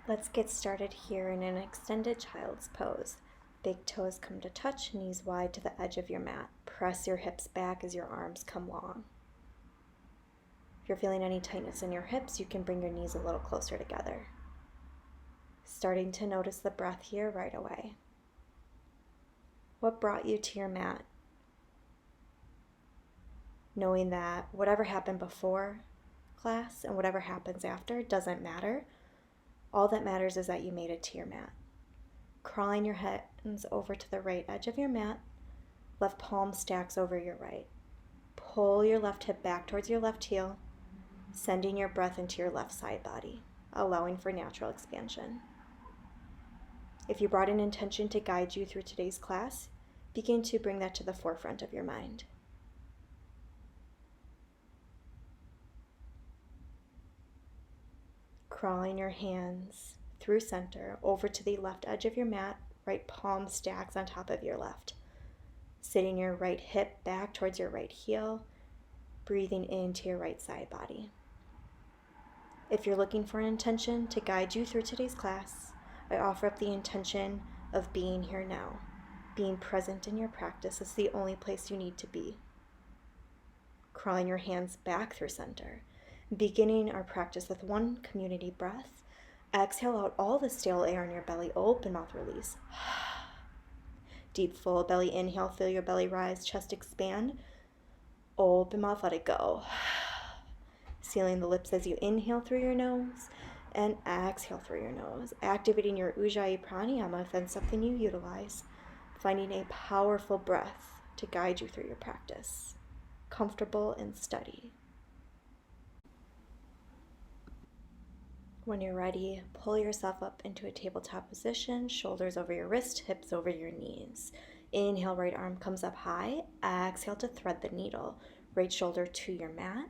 Let's get started here in an extended child's pose. Big toes come to touch, knees wide to the edge of your mat. Press your hips back as your arms come long. If you're feeling any tightness in your hips, you can bring your knees a little closer together. Starting to notice the breath here right away. What brought you to your mat? Knowing that whatever happened before class and whatever happens after doesn't matter. All that matters is that you made it to your mat. Crawling your hands over to the right edge of your mat, left palm stacks over your right. Pull your left hip back towards your left heel, sending your breath into your left side body, allowing for natural expansion. If you brought an intention to guide you through today's class, begin to bring that to the forefront of your mind. Crawling your hands through center over to the left edge of your mat, right palm stacks on top of your left. Sitting your right hip back towards your right heel, breathing into your right side body. If you're looking for an intention to guide you through today's class, I offer up the intention of being here now. Being present in your practice is the only place you need to be. Crawling your hands back through center. Beginning our practice with one community breath. Exhale out all the stale air in your belly. Open mouth release. Deep full belly inhale. Feel your belly rise. Chest expand. Open mouth. Let it go. Sealing the lips as you inhale through your nose and exhale through your nose. Activating your Ujjayi pranayama if that's something you utilize. Finding a powerful breath to guide you through your practice. Comfortable and steady. When you're ready, pull yourself up into a tabletop position, shoulders over your wrist, hips over your knees. Inhale, right arm comes up high. Exhale to thread the needle. Right shoulder to your mat.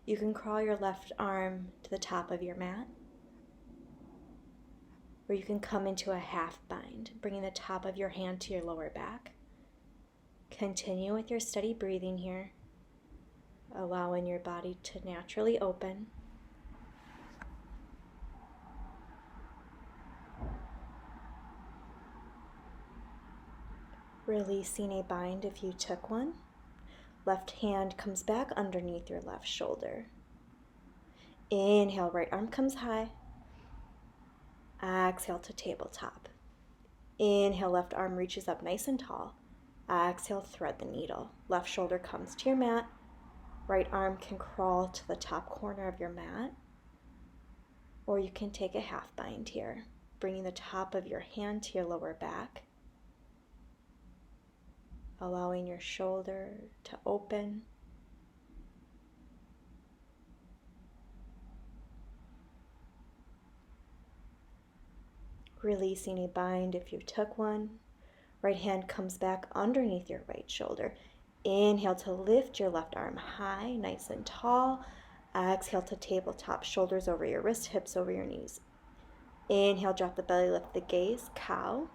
You can crawl your left arm to the top of your mat, or you can come into a half bind, bringing the top of your hand to your lower back. Continue with your steady breathing here, allowing your body to naturally open. Releasing a bind if you took one. Left hand comes back underneath your left shoulder. Inhale, right arm comes high. Exhale to tabletop. Inhale, left arm reaches up nice and tall. Exhale, thread the needle. Left shoulder comes to your mat. Right arm can crawl to the top corner of your mat. Or you can take a half bind here, bringing the top of your hand to your lower back. Allowing your shoulder to open. Releasing a bind if you took one. Right hand comes back underneath your right shoulder. Inhale to lift your left arm high, nice and tall. Exhale to tabletop, shoulders over your wrist, hips over your knees. Inhale, drop the belly, lift the gaze, cow.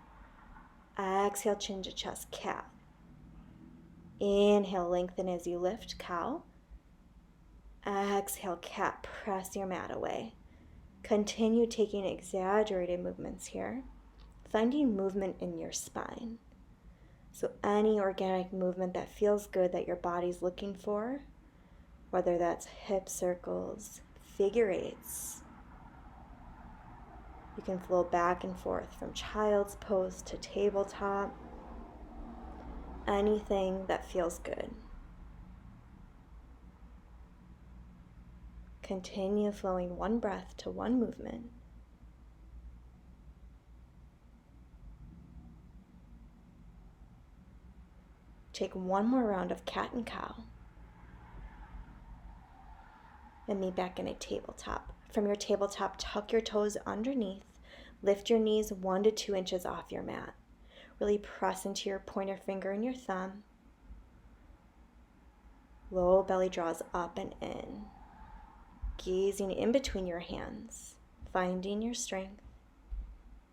Exhale, chin to chest, cat. Inhale, lengthen as you lift, cow. Exhale, cat, press your mat away. Continue taking exaggerated movements here, finding movement in your spine. So any organic movement that feels good that your body's looking for, whether that's hip circles, figure eights. You can flow back and forth from child's pose to tabletop. Anything that feels good. Continue flowing one breath to one movement. Take one more round of cat and cow. And meet back in a tabletop. From your tabletop, tuck your toes underneath. Lift your knees 1 to 2 inches off your mat. Really press into your pointer finger and your thumb. Low belly draws up and in. Gazing in between your hands, finding your strength,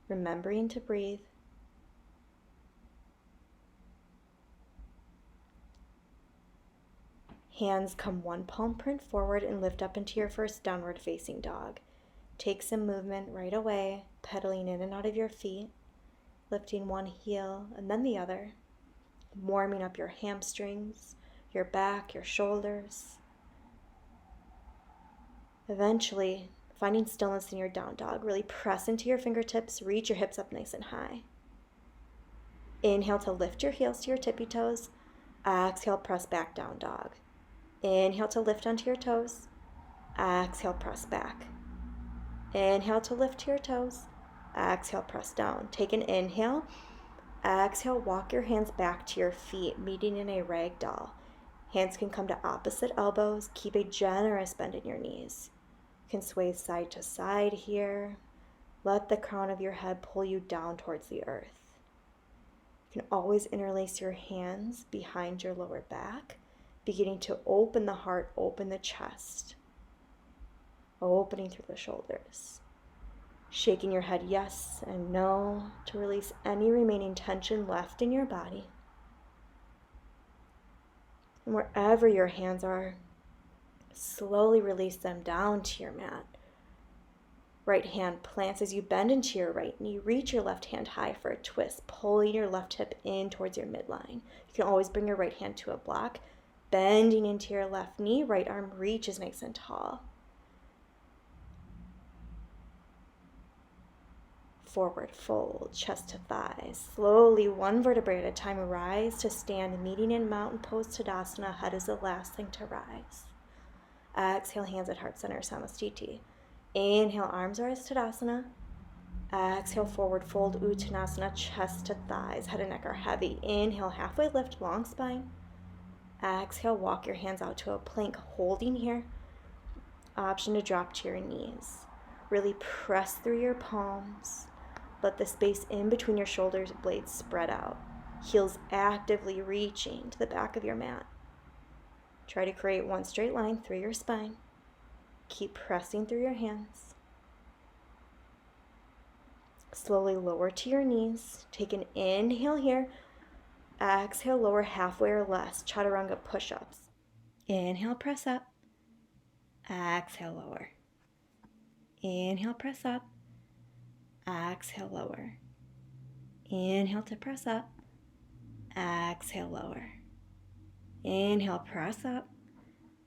remembering to breathe. Hands come one palm print forward and lift up into your first downward facing dog. Take some movement right away, pedaling in and out of your feet, lifting one heel and then the other, warming up your hamstrings, your back, your shoulders. Eventually, finding stillness in your down dog, really press into your fingertips, reach your hips up nice and high. Inhale to lift your heels to your tippy toes. Exhale, press back, down dog. Inhale to lift onto your toes. Exhale, press back. Inhale to lift to your toes. Exhale, press down. Take an inhale. Exhale, walk your hands back to your feet, meeting in a ragdoll. Hands can come to opposite elbows. Keep a generous bend in your knees. You can sway side to side here. Let the crown of your head pull you down towards the earth. You can always interlace your hands behind your lower back, beginning to open the heart, open the chest, opening through the shoulders. Shaking your head yes and no to release any remaining tension left in your body. And wherever your hands are, slowly release them down to your mat. Right hand plants as you bend into your right knee. Reach your left hand high for a twist, pulling your left hip in towards your midline. You can always bring your right hand to a block, bending into your left knee. Right arm reaches nice and tall. Forward fold, chest to thighs. Slowly, one vertebrae at a time, rise to stand, meeting in mountain pose Tadasana. Head is the last thing to rise. Exhale, hands at heart center, Samastiti. Inhale, arms rise, Tadasana. Exhale, forward fold, Uttanasana, chest to thighs. Head and neck are heavy. Inhale, halfway lift, long spine. Exhale, walk your hands out to a plank, holding here. Option to drop to your knees. Really press through your palms. Let the space in between your shoulder blades spread out. Heels actively reaching to the back of your mat. Try to create one straight line through your spine. Keep pressing through your hands. Slowly lower to your knees. Take an inhale here. Exhale, lower halfway or less. Chaturanga push-ups. Inhale, press up. Exhale, lower. Inhale, press up. Exhale, lower. Inhale to press up. Exhale, lower. Inhale, press up.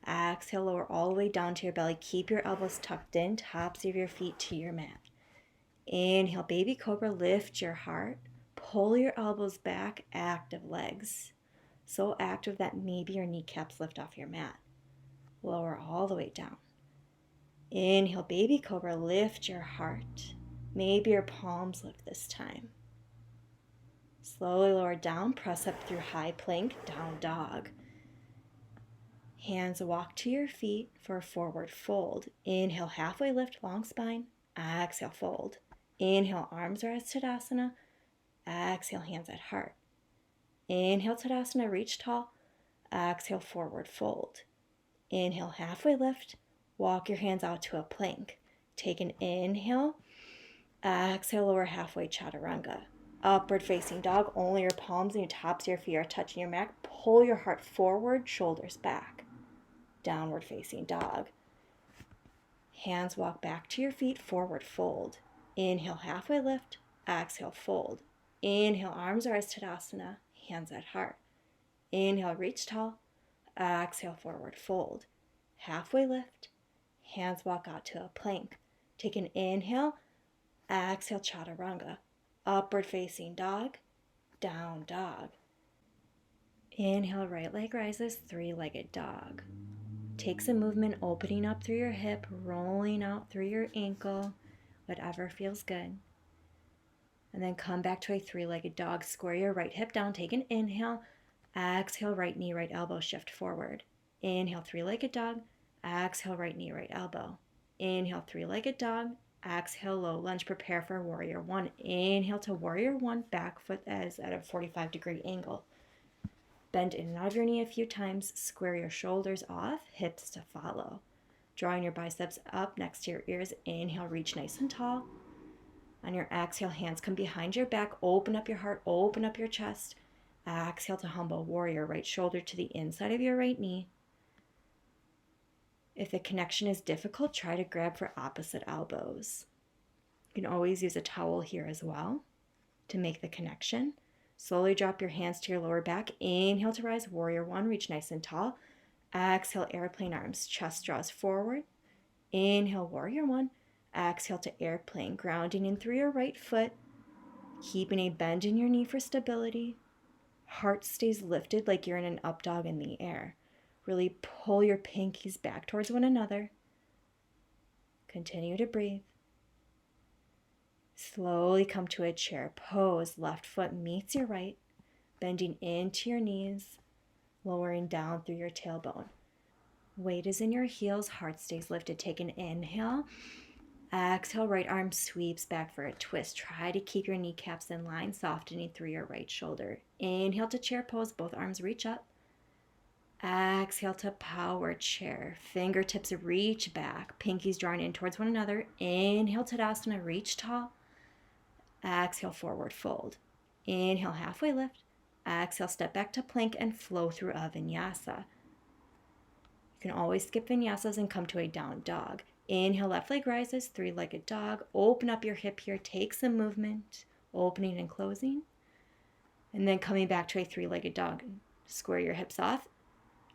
Exhale, lower all the way down to your belly. Keep your elbows tucked in, tops of your feet to your mat. Inhale, baby cobra, lift your heart. Pull your elbows back, active legs. So active that maybe your kneecaps lift off your mat. Lower all the way down. Inhale, baby cobra, lift your heart. Maybe your palms lift this time. Slowly lower down, press up through high plank, down dog. Hands walk to your feet for a forward fold. Inhale, halfway lift, long spine. Exhale, fold. Inhale, arms rise, Tadasana. Exhale, hands at heart. Inhale, Tadasana, reach tall. Exhale, forward fold. Inhale, halfway lift. Walk your hands out to a plank. Take an inhale. Exhale, lower halfway, Chaturanga. Upward facing dog. Only your palms and your tops of your feet are touching your mat. Pull your heart forward, shoulders back. Downward facing dog. Hands walk back to your feet, forward fold. Inhale, halfway lift. Exhale, fold. Inhale, arms rise, Tadasana. Hands at heart. Inhale, reach tall. Exhale, forward fold. Halfway lift. Hands walk out to a plank. Take an inhale. Exhale, Chaturanga. Upward facing dog. Down dog. Inhale, right leg rises, three-legged dog. Take some movement, opening up through your hip, rolling out through your ankle, whatever feels good. And then come back to a three-legged dog. Square your right hip down, take an inhale. Exhale, right knee, right elbow, shift forward. Inhale, three-legged dog. Exhale, right knee, right elbow. Inhale, three-legged dog. Exhale, low lunge. Prepare for warrior one. Inhale to warrior one. Back foot is at a 45-degree angle. Bend in and out of your knee a few times. Square your shoulders off, hips to follow. Drawing your biceps up next to your ears. Inhale, reach nice and tall. On your exhale, hands come behind your back. Open up your heart, open up your chest. Exhale to humble warrior. Right shoulder to the inside of your right knee. If the connection is difficult, try to grab for opposite elbows. You can always use a towel here as well to make the connection. Slowly drop your hands to your lower back. Inhale to rise, warrior one, reach nice and tall. Exhale, airplane arms, chest draws forward. Inhale, warrior one. Exhale to airplane, grounding in through your right foot, keeping a bend in your knee for stability. Heart stays lifted like you're in an up dog in the air. Really pull your pinkies back towards one another. Continue to breathe. Slowly come to a chair pose. Left foot meets your right, bending into your knees, lowering down through your tailbone. Weight is in your heels, heart stays lifted. Take an inhale. Exhale, right arm sweeps back for a twist. Try to keep your kneecaps in line, softening through your right shoulder. Inhale to chair pose, both arms reach up. Exhale to power chair. Fingertips reach back, pinkies drawn in towards one another. Inhale, Tadasana, reach tall. Exhale, forward fold. Inhale, halfway lift. Exhale, step back to plank and flow through a Vinyasa. You can always skip Vinyasas and come to a down dog. Inhale, left leg rises, three-legged dog. Open up your hip here, take some movement, opening and closing. And then coming back to a three-legged dog. Square your hips off,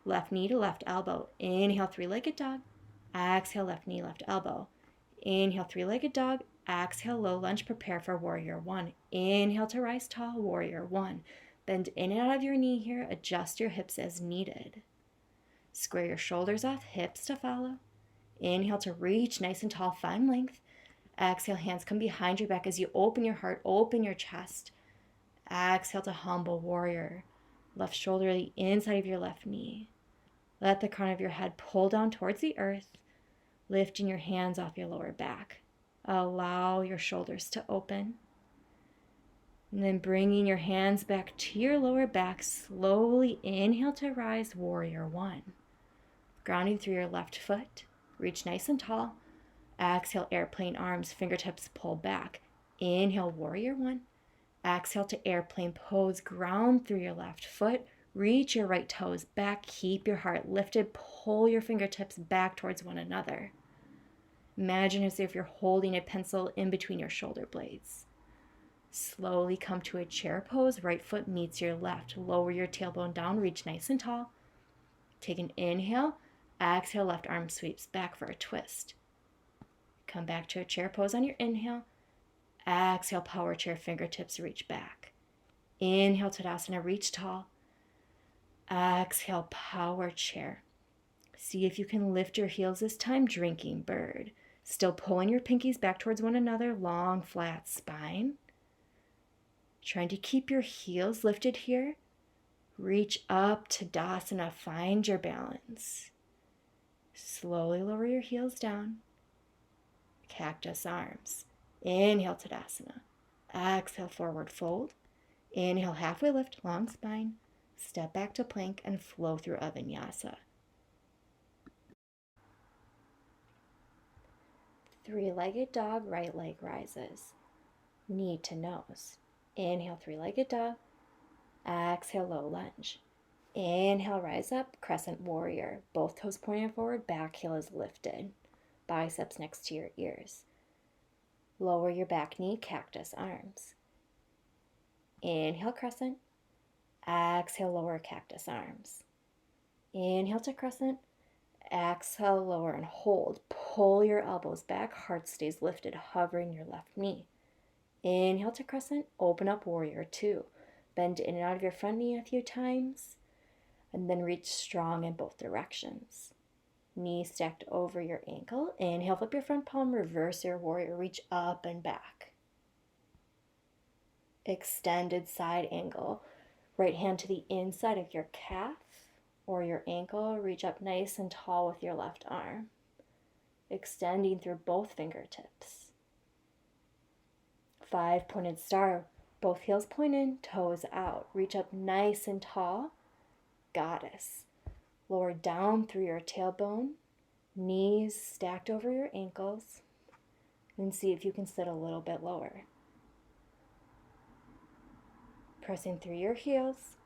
left knee to left elbow. Inhale, three-legged dog. Exhale, left knee, left elbow. Inhale, three-legged dog. Exhale, low lunge, prepare for warrior one. Inhale to rise tall, warrior one. Bend in and out of your knee here, adjust your hips as needed. Square your shoulders off, hips to follow. Inhale to reach nice and tall, find length. Exhale, hands come behind your back as you open your heart, open your chest. Exhale to humble warrior. Left shoulder, the inside of your left knee. Let the crown of your head pull down towards the earth, lifting your hands off your lower back. Allow your shoulders to open. And then bringing your hands back to your lower back, slowly inhale to rise, warrior one. Grounding through your left foot, reach nice and tall. Exhale, airplane arms, fingertips pull back. Inhale, warrior one. Exhale to airplane pose, ground through your left foot. Reach your right toes back, keep your heart lifted, pull your fingertips back towards one another. Imagine as if you're holding a pencil in between your shoulder blades. Slowly come to a chair pose, right foot meets your left. Lower your tailbone down, reach nice and tall. Take an inhale, exhale, left arm sweeps back for a twist. Come back to a chair pose on your inhale. Exhale, power chair, fingertips reach back. Inhale, Tadasana, reach tall. Exhale, power chair. See if you can lift your heels this time, drinking bird. Still pulling your pinkies back towards one another, long, flat spine. Trying to keep your heels lifted here. Reach up to Tadasana, find your balance. Slowly lower your heels down. Cactus arms. Inhale, Tadasana. Exhale, forward fold. Inhale, halfway lift, long spine. Step back to plank and flow through a Vinyasa. Three-legged dog, right leg rises. Knee to nose. Inhale, three-legged dog. Exhale, low lunge. Inhale, rise up, crescent warrior. Both toes pointing forward, back heel is lifted. Biceps next to your ears. Lower your back knee, cactus arms. Inhale, crescent. Exhale, lower cactus arms. Inhale to crescent. Exhale, lower and hold. Pull your elbows back, heart stays lifted, hovering your left knee. Inhale to crescent, open up warrior two. Bend in and out of your front knee a few times, and then reach strong in both directions. Knee stacked over your ankle. Inhale, flip your front palm, reverse your warrior, reach up and back. Extended side angle. Right hand to the inside of your calf or your ankle. Reach up nice and tall with your left arm. Extending through both fingertips. 5-pointed star. Both heels point in, toes out. Reach up nice and tall. Goddess. Lower down through your tailbone. Knees stacked over your ankles. And see if you can sit a little bit lower. Pressing through your heels.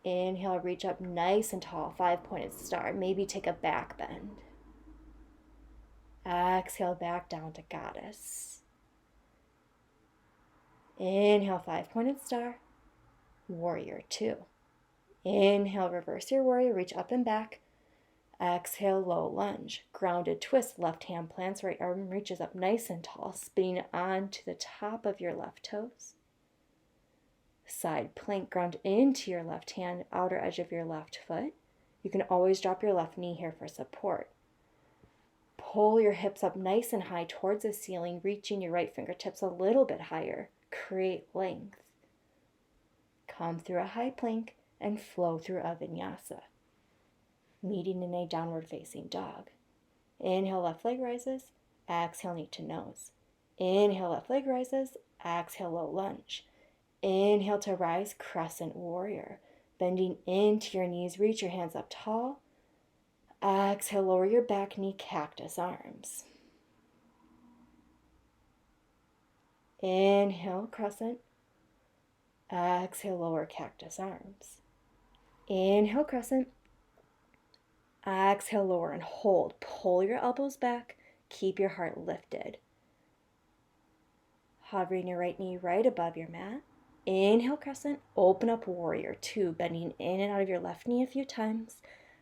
Inhale, reach up nice and tall, 5-pointed star. Maybe take a back bend. Exhale back down to goddess. Inhale, 5-pointed star, warrior 2. Inhale, reverse your warrior, reach up and back. Exhale, low lunge. Grounded twist, left hand plants, right arm reaches up nice and tall, spinning onto the top of your left toes. Side plank, ground into your left hand, outer edge of your left foot. You can always drop your left knee here for support. Pull your hips up nice and high towards the ceiling, reaching your right fingertips a little bit higher. Create length. Come through a high plank and flow through a vinyasa, meeting in a downward facing dog. Inhale, left leg rises. Exhale, knee to nose. Inhale, left leg rises. Exhale, low lunge. Inhale to rise, crescent warrior. Bending into your knees, reach your hands up tall. Exhale, lower your back knee, cactus arms. Inhale, crescent. Exhale, lower cactus arms. Inhale, crescent. Exhale, lower and hold. Pull your elbows back. Keep your heart lifted. Hovering your right knee right above your mat. Inhale, crescent. Open up, warrior 2. Bending in and out of your left knee a few times.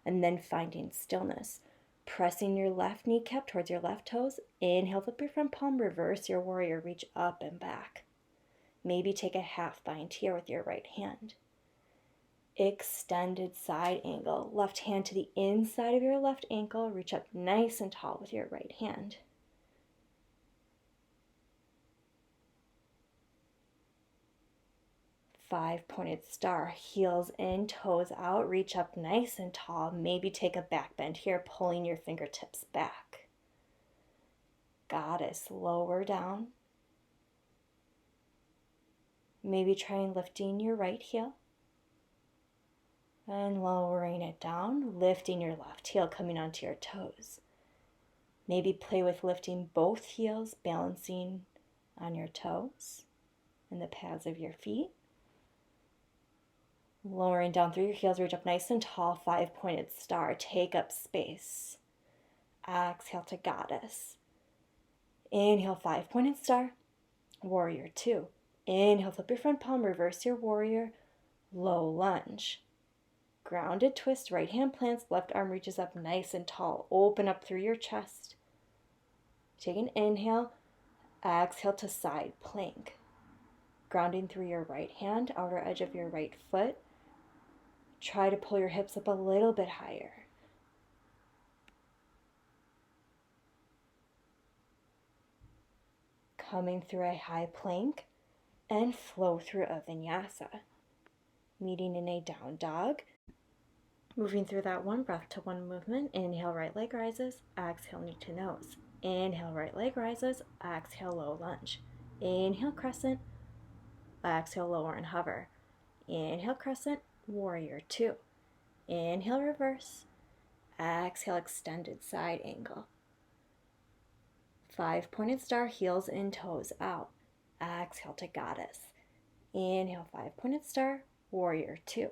And then finding stillness. Pressing your left kneecap towards your left toes. Inhale, flip your front palm. Reverse your warrior. Reach up and back. Maybe take a half bind here with your right hand. Extended side angle. Left hand to the inside of your left ankle. Reach up nice and tall with your right hand. Five-pointed star. Heels in, toes out. Reach up nice and tall. Maybe take a back bend here, pulling your fingertips back. Goddess, lower down. Maybe try lifting your right heel. And lowering it down, lifting your left heel, coming onto your toes. Maybe play with lifting both heels, balancing on your toes and the pads of your feet. Lowering down through your heels, reach up nice and tall, five-pointed star. Take up space. Exhale to goddess. Inhale, five-pointed star, warrior 2. Inhale, flip your front palm, reverse your warrior, low lunge. Grounded twist, right hand plants, left arm reaches up nice and tall. Open up through your chest. Take an inhale, exhale to side plank. Grounding through your right hand, outer edge of your right foot. Try to pull your hips up a little bit higher. Coming through a high plank and flow through a vinyasa. Meeting in a down dog. Moving through that one breath to one movement. Inhale, right leg rises. Exhale, knee to nose. Inhale, right leg rises. Exhale, low lunge. Inhale, crescent. Exhale, lower and hover. Inhale, crescent, warrior 2. Inhale, reverse. Exhale, extended side angle. Five-pointed star, heels in, toes out. Exhale to goddess. Inhale, five-pointed star, warrior 2.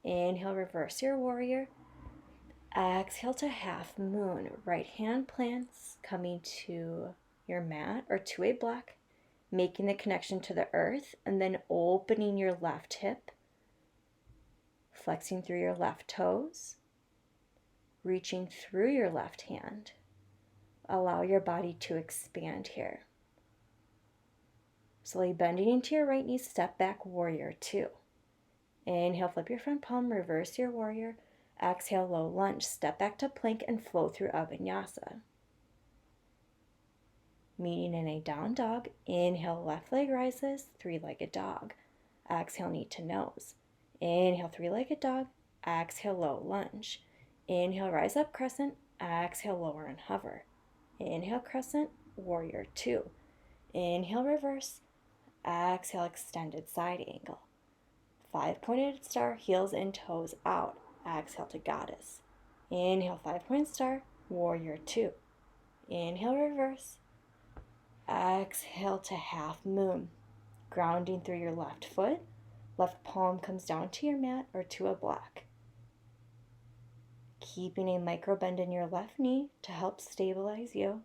Inhale, reverse your warrior. Exhale to half moon. Right hand plants, coming to your mat or to a block, making the connection to the earth, and then opening your left hip, flexing through your left toes, reaching through your left hand. Allow your body to expand here. Slowly bending into your right knee, step back, warrior 2. Inhale, flip your front palm, reverse your warrior. Exhale, low lunge, step back to plank and flow through a vinyasa. Meeting in a down dog. Inhale, left leg rises, three-legged dog. Exhale, knee to nose. Inhale, three-legged dog. Exhale, low lunge. Inhale, rise up, crescent. Exhale, lower and hover. Inhale, crescent, warrior 2. Inhale, reverse. Exhale, extended side angle. Five-pointed star, heels and toes out. Exhale to goddess. Inhale, five-pointed star, warrior 2. Inhale, reverse. Exhale to half moon. Grounding through your left foot. Left palm comes down to your mat or to a block. keeping a micro bend in your left knee to help stabilize you.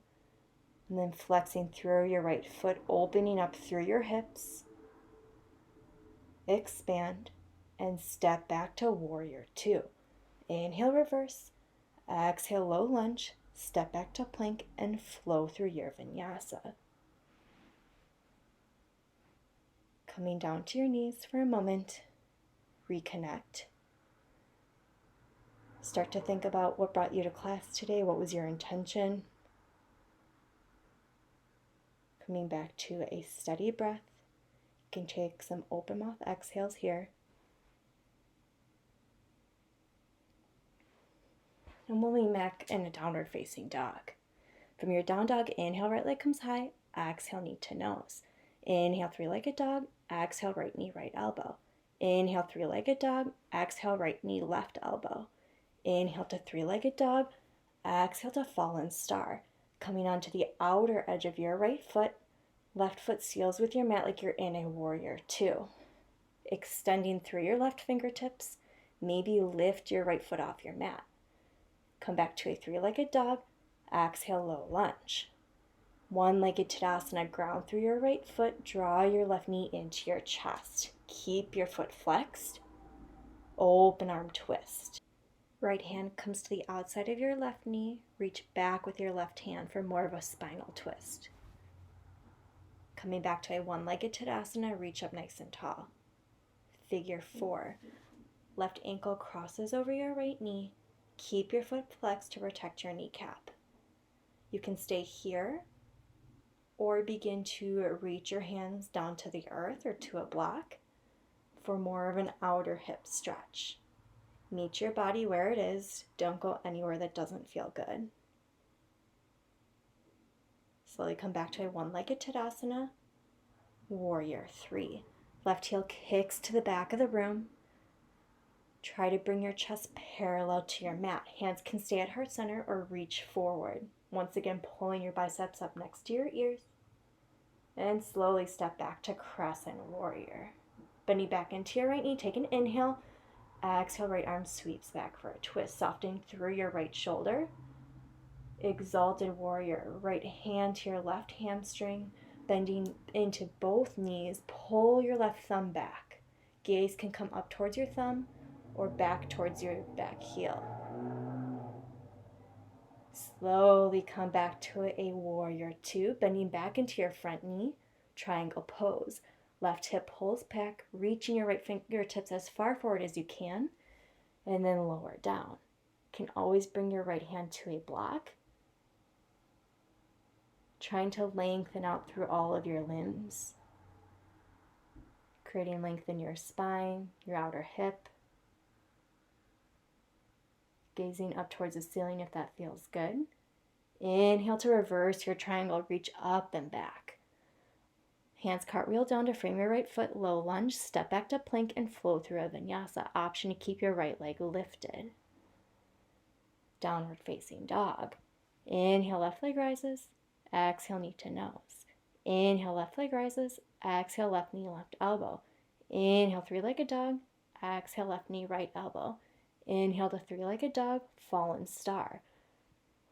And then flexing through your right foot, opening up through your hips. Expand and step back to warrior two. Inhale, reverse. Exhale, low lunge. Step back to plank and flow through your vinyasa. Coming down to your knees for a moment. Reconnect. Start to think about what brought you to class today. What was your intention? Coming back to a steady breath. You can take some open mouth exhales here. And we'll lean back in a downward facing dog. From your down dog, inhale, right leg comes high. Exhale, knee to nose. Inhale, three-legged dog. Exhale, right knee, right elbow. Inhale, three-legged dog. Exhale, right knee, left elbow. Inhale to three-legged dog. Exhale to fallen star. Coming onto the outer edge of your right foot. Left foot seals with your mat like you're in a warrior two. Extending through your left fingertips. Maybe lift your right foot off your mat. Come back to a three-legged dog. Exhale, low lunge. One-legged Tadasana, ground through your right foot. Draw your left knee into your chest. Keep your foot flexed. Open arm twist. Right hand comes to the outside of your left knee. Reach back with your left hand for more of a spinal twist. Coming back to a one-legged Tadasana, reach up nice and tall. Figure four. Left ankle crosses over your right knee. Keep your foot flexed to protect your kneecap. You can stay here or begin to reach your hands down to the earth or to a block for more of an outer hip stretch. Meet your body where it is. Don't go anywhere that doesn't feel good. Slowly come back to a one-legged Tadasana. Warrior three. Left heel kicks to the back of the room. Try to bring your chest parallel to your mat. Hands can stay at heart center or reach forward. Once again, pulling your biceps up next to your ears. And slowly step back to crescent warrior. Bending back into your right knee, take an inhale. Exhale, right arm sweeps back for a twist, softening through your right shoulder. Exalted warrior, right hand to your left hamstring, bending into both knees. Pull your left thumb back. Gaze can come up towards your thumb or back towards your back heel. Slowly come back to a warrior two, bending back into your front knee, triangle pose. Left hip pulls back, reaching your right fingertips as far forward as you can, and then lower down. You can always bring your right hand to a block, trying to lengthen out through all of your limbs, creating length in your spine, your outer hip, gazing up towards the ceiling if that feels good. Inhale to reverse your triangle, reach up and back. Hands cartwheel down to frame your right foot, low lunge, step back to plank and flow through a vinyasa. Option to keep your right leg lifted. Downward facing dog. Inhale, left leg rises. Exhale, knee to nose. Inhale, left leg rises. Exhale, left knee, left elbow. Inhale, three-legged dog. Exhale, left knee, right elbow. Inhale to three-legged dog, fallen star.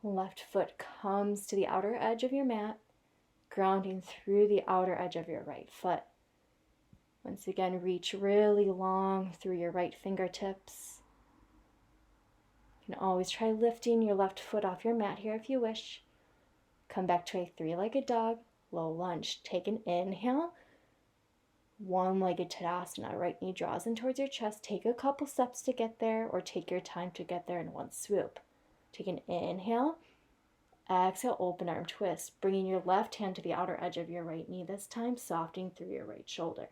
Left foot comes to the outer edge of your mat, grounding through the outer edge of your right foot. Once again, reach really long through your right fingertips. You can always try lifting your left foot off your mat here if you wish. Come back to a three-legged dog, low lunge. Take an inhale. One-legged Tadasana, right knee draws in towards your chest. Take a couple steps to get there, or take your time to get there in one swoop. Take an inhale. Exhale, open arm twist, bringing your left hand to the outer edge of your right knee, this time softening through your right shoulder.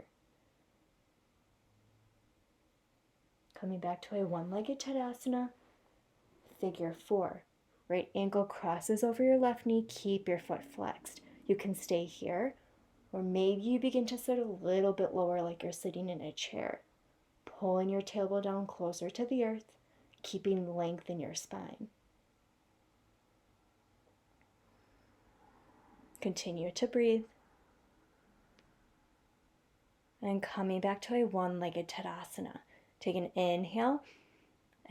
Coming back to a one-legged Tadasana, figure four. Right ankle crosses over your left knee, keep your foot flexed. You can stay here, or maybe you begin to sit a little bit lower like you're sitting in a chair, pulling your tailbone down closer to the earth, keeping length in your spine. Continue to breathe. And coming back to a one-legged Tadasana. Take an inhale.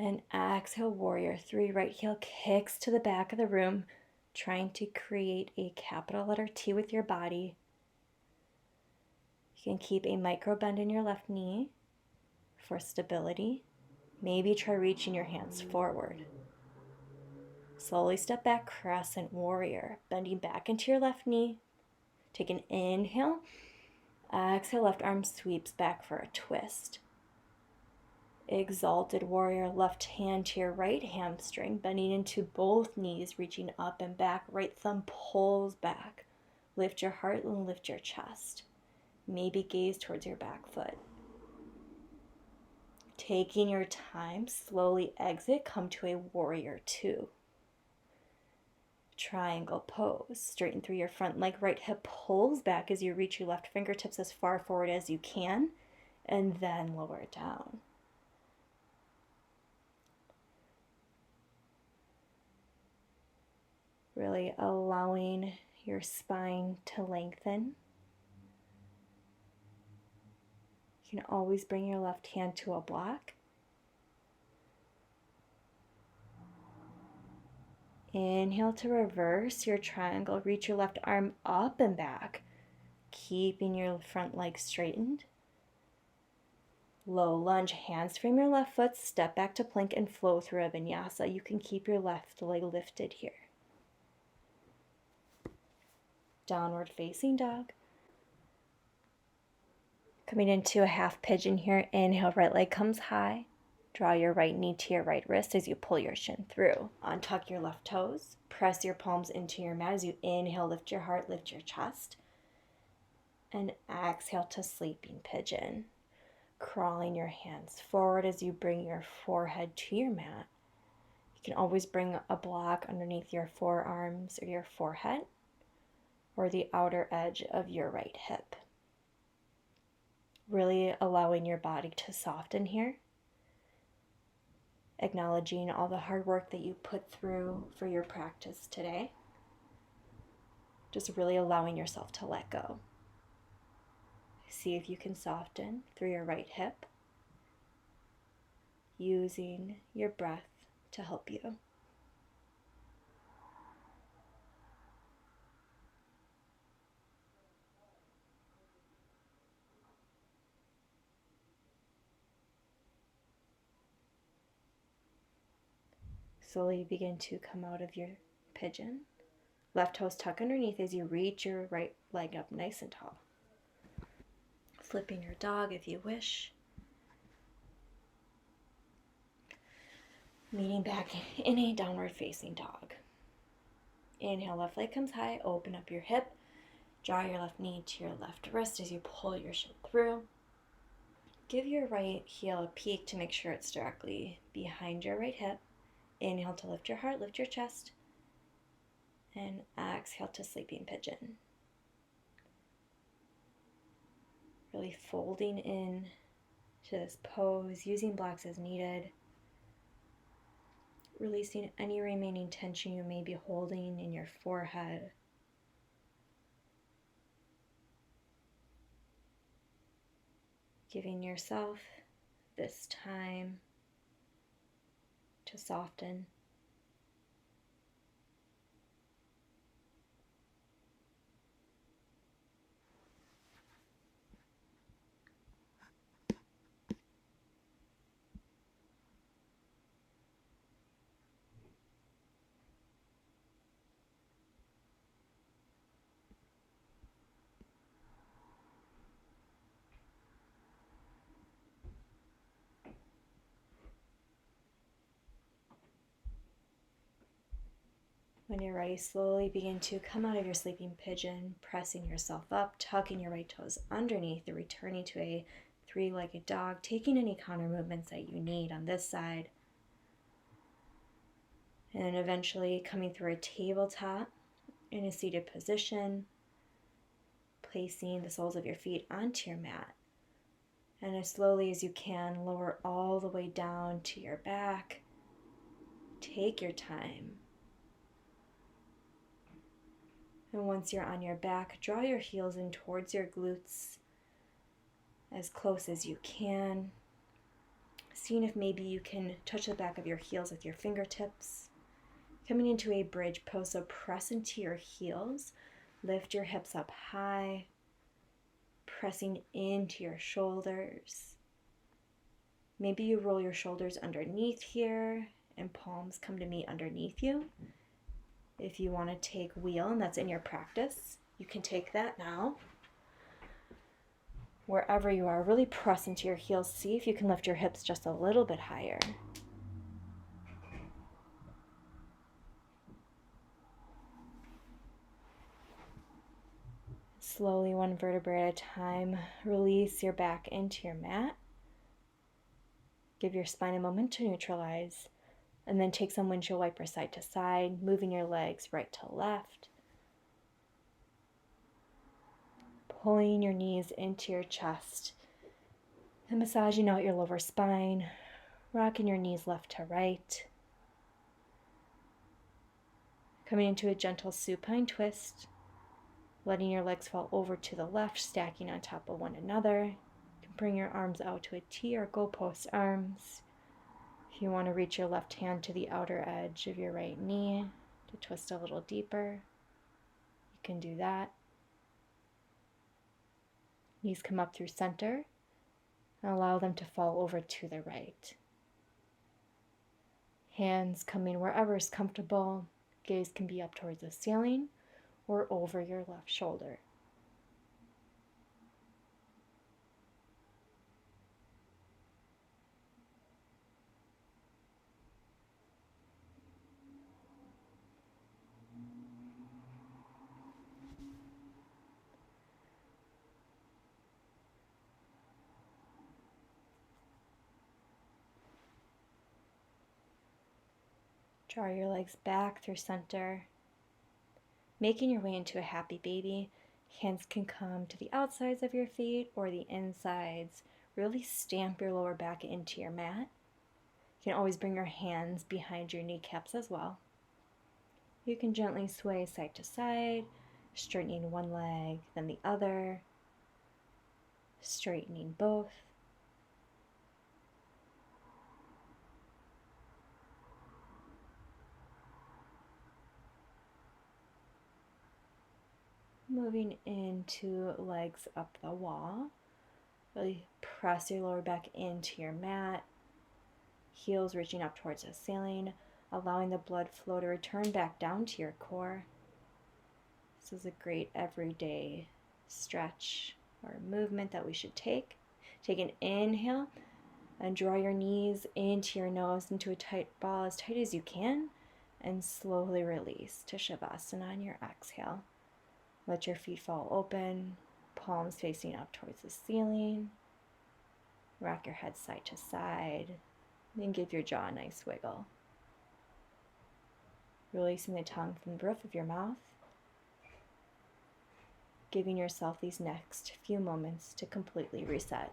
And exhale, warrior three. Right heel kicks to the back of the room, trying to create a capital letter T with your body. You can keep a micro bend in your left knee for stability. Maybe try reaching your hands forward. Slowly step back, crescent warrior, bending back into your left knee. Take an inhale. Exhale, left arm sweeps back for a twist. Exalted warrior, left hand to your right hamstring, bending into both knees, reaching up and back. Right thumb pulls back. Lift your heart and lift your chest. Maybe gaze towards your back foot. Taking your time, slowly exit, come to a warrior two. Triangle pose. Straighten through your front leg. Right hip pulls back as you reach your left fingertips as far forward as you can, and then lower down. Really allowing your spine to lengthen. You can always bring your left hand to a block. Inhale to reverse your triangle. Reach your left arm up and back, keeping your front leg straightened. Low lunge, hands frame your left foot, step back to plank and flow through a vinyasa. You can keep your left leg lifted here. Downward facing dog. Coming into a half pigeon here. Inhale, right leg comes high. Draw your right knee to your right wrist as you pull your shin through. Untuck your left toes. Press your palms into your mat as you inhale, lift your heart, lift your chest. And exhale to sleeping pigeon. Crawling your hands forward as you bring your forehead to your mat. You can always bring a block underneath your forearms or your forehead or the outer edge of your right hip. Really allowing your body to soften here. Acknowledging all the hard work that you put through for your practice today. Just really allowing yourself to let go. See if you can soften through your right hip, using your breath to help you. Slowly begin to come out of your pigeon. Left toes tuck underneath as you reach your right leg up nice and tall. Flipping your dog if you wish. Meeting back in a downward facing dog. Inhale, left leg comes high, open up your hip. Draw your left knee to your left wrist as you pull your shin through. Give your right heel a peek to make sure it's directly behind your right hip. Inhale to lift your heart, lift your chest. And exhale to sleeping pigeon. Really folding in to this pose, using blocks as needed. Releasing any remaining tension you may be holding in your forehead. Giving yourself this time to soften. When you're ready, slowly begin to come out of your sleeping pigeon, pressing yourself up, tucking your right toes underneath, and returning to a three-legged dog, taking any counter movements that you need on this side. And then eventually coming through a tabletop in a seated position, placing the soles of your feet onto your mat. And as slowly as you can, lower all the way down to your back. Take your time. And once you're on your back, draw your heels in towards your glutes as close as you can. Seeing if maybe you can touch the back of your heels with your fingertips. Coming into a bridge pose, so press into your heels. Lift your hips up high, pressing into your shoulders. Maybe you roll your shoulders underneath here and palms come to meet underneath you. If you want to take wheel and that's in your practice, you can take that now. Wherever you are, really press into your heels. See if you can lift your hips just a little bit higher. Slowly, one vertebrae at a time, release your back into your mat. Give your spine a moment to neutralize. And then take some windshield wiper side to side, moving your legs right to left. Pulling your knees into your chest and massaging out your lower spine, rocking your knees left to right. Coming into a gentle supine twist, letting your legs fall over to the left, stacking on top of one another. You can bring your arms out to a T or goalpost arms. If you want to reach your left hand to the outer edge of your right knee to twist a little deeper, you can do that. Knees come up through center and allow them to fall over to the right. Hands coming wherever is comfortable. Gaze can be up towards the ceiling or over your left shoulder. Draw your legs back through center, making your way into a happy baby. Hands can come to the outsides of your feet or the insides. Really stamp your lower back into your mat. You can always bring your hands behind your kneecaps as well. You can gently sway side to side, straightening one leg, then the other, straightening both. Moving into legs up the wall. Really press your lower back into your mat. Heels reaching up towards the ceiling, allowing the blood flow to return back down to your core. This is a great everyday stretch or movement that we should take. Take an inhale and draw your knees into your nose into a tight ball as tight as you can, and slowly release to Shavasana on your exhale. Let your feet fall open, palms facing up towards the ceiling. Rock your head side to side, and give your jaw a nice wiggle. Releasing the tongue from the roof of your mouth. Giving yourself these next few moments to completely reset.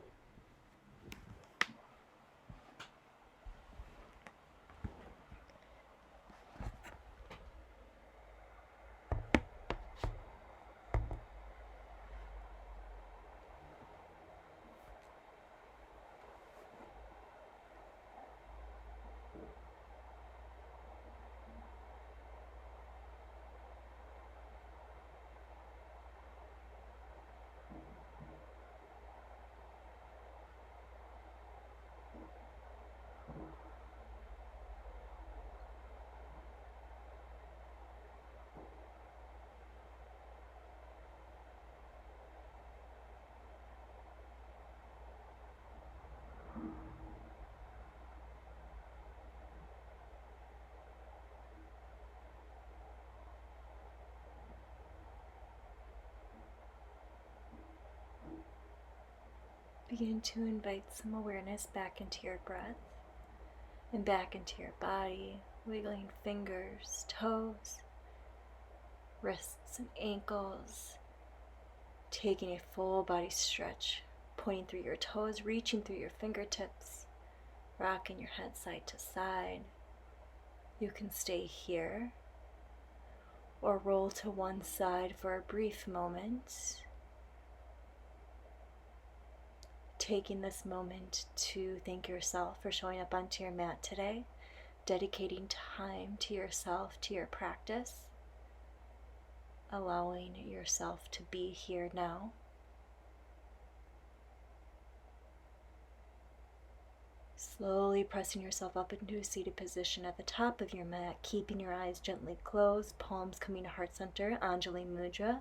Begin to invite some awareness back into your breath and back into your body, wiggling fingers, toes, wrists and ankles, taking a full body stretch, pointing through your toes, reaching through your fingertips, rocking your head side to side. You can stay here or roll to one side for a brief moment. taking this moment to thank yourself for showing up onto your mat today, dedicating time to yourself, to your practice, allowing yourself to be here now. Slowly pressing yourself up into a seated position at the top of your mat, keeping your eyes gently closed, palms coming to heart center, Anjali Mudra.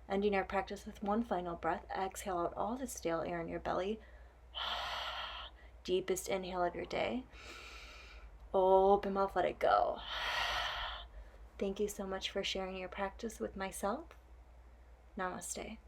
Ending our practice with one final breath. Exhale out all the stale air in your belly. Deepest inhale of your day. Open mouth, let it go. Thank you so much for sharing your practice with myself. Namaste.